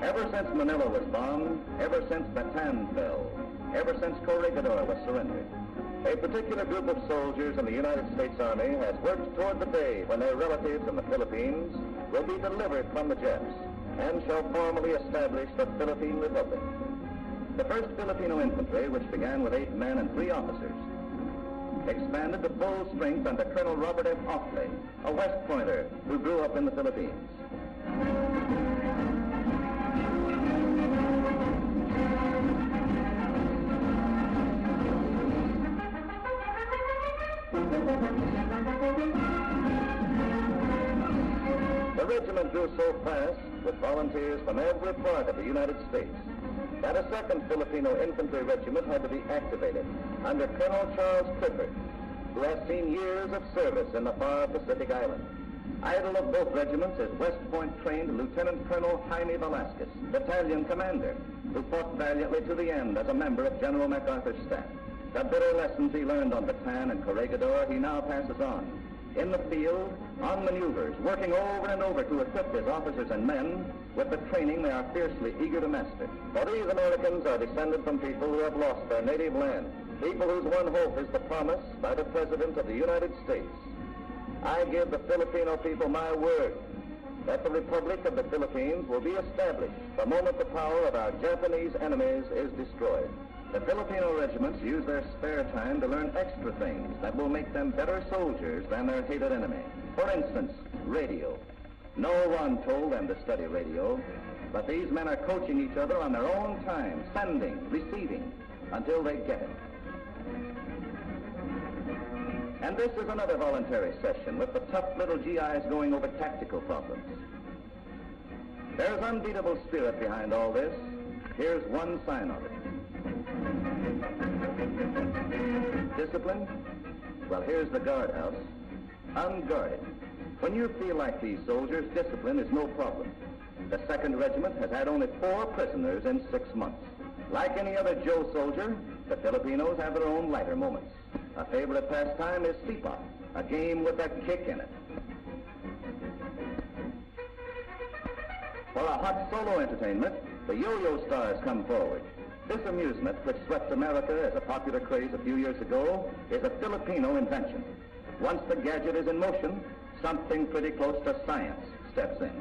Ever since Manila was bombed, ever since Bataan fell, ever since Corregidor was surrendered, a particular group of soldiers in the United States Army has worked toward the day when their relatives in the Philippines will be delivered from the Japs and shall formally establish the Philippine Republic. The 1st Filipino Infantry, which began with 8 men and 3 officers, expanded to full strength under Colonel Robert F. Offley, a West Pointer who grew up in the Philippines. The regiment grew so fast, with volunteers from every part of the United States, that a 2nd Filipino Infantry Regiment had to be activated under Colonel Charles Clifford, who has seen years of service in the far Pacific Island. Idol of both regiments is West Point trained Lieutenant Colonel Jaime Velasquez, battalion commander, who fought valiantly to the end as a member of General MacArthur's staff. The bitter lessons he learned on Bataan and Corregidor he now passes on. In the field, on maneuvers, working over and over to equip his officers and men with the training they are fiercely eager to master. For these Americans are descended from people who have lost their native land, people whose one hope is the promise by the President of the United States. I give the Filipino people my word that the Republic of the Philippines will be established the moment the power of our Japanese enemies is destroyed. The Filipino regiments use their spare time to learn extra things that will make them better soldiers than their hated enemy. For instance, radio. No one told them to study radio, but these men are coaching each other on their own time, sending, receiving, until they get it. And this is another voluntary session with the tough little GIs going over tactical problems. There's unbeatable spirit behind all this. Here's one sign of it. Discipline? Well, here's the guardhouse. Unguarded. When you feel like these soldiers, discipline is no problem. The 2nd Regiment has had only 4 prisoners in 6 months. Like any other Joe soldier, the Filipinos have their own lighter moments. A favorite pastime is Sipa, a game with a kick in it. For a hot solo entertainment, the yo-yo stars come forward. This amusement, which swept America as a popular craze a few years ago, is a Filipino invention. Once the gadget is in motion, something pretty close to science steps in.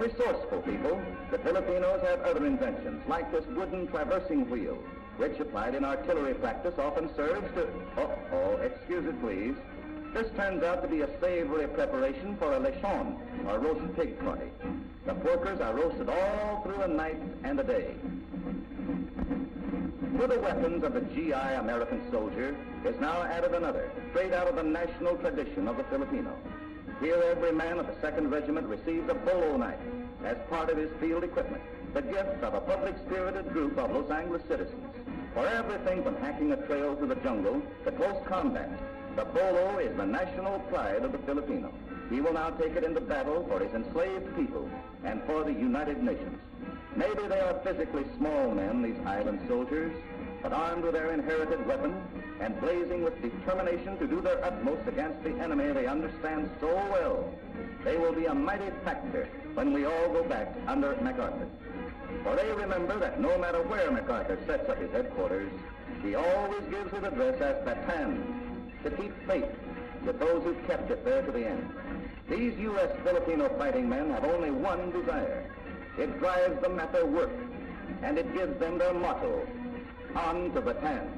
Resourceful people, the Filipinos have other inventions, like this wooden traversing wheel, which applied in artillery practice often serves to... excuse it please. This turns out to be a savory preparation for a lechon, or roast pig party. The porkers are roasted all through a night and a day. To the weapons of the GI American soldier is now added another, straight out of the national tradition of the Filipino. Here every man of the 2nd Regiment receives a bolo knife as part of his field equipment, the gift of a public-spirited group of Los Angeles citizens. For everything from hacking a trail through the jungle to close combat, the bolo is the national pride of the Filipino. He will now take it into battle for his enslaved people and for the United Nations. Maybe they are physically small men, these island soldiers, but armed with their inherited weapon and blazing with determination to do their utmost against the enemy they understand so well, they will be a mighty factor when we all go back under MacArthur. For they remember that no matter where MacArthur sets up his headquarters, he always gives his address as Bataan, to keep faith with those who kept it there to the end. These U.S. Filipino fighting men have only one desire. It drives them at their work, and it gives them their motto, on to Bataan.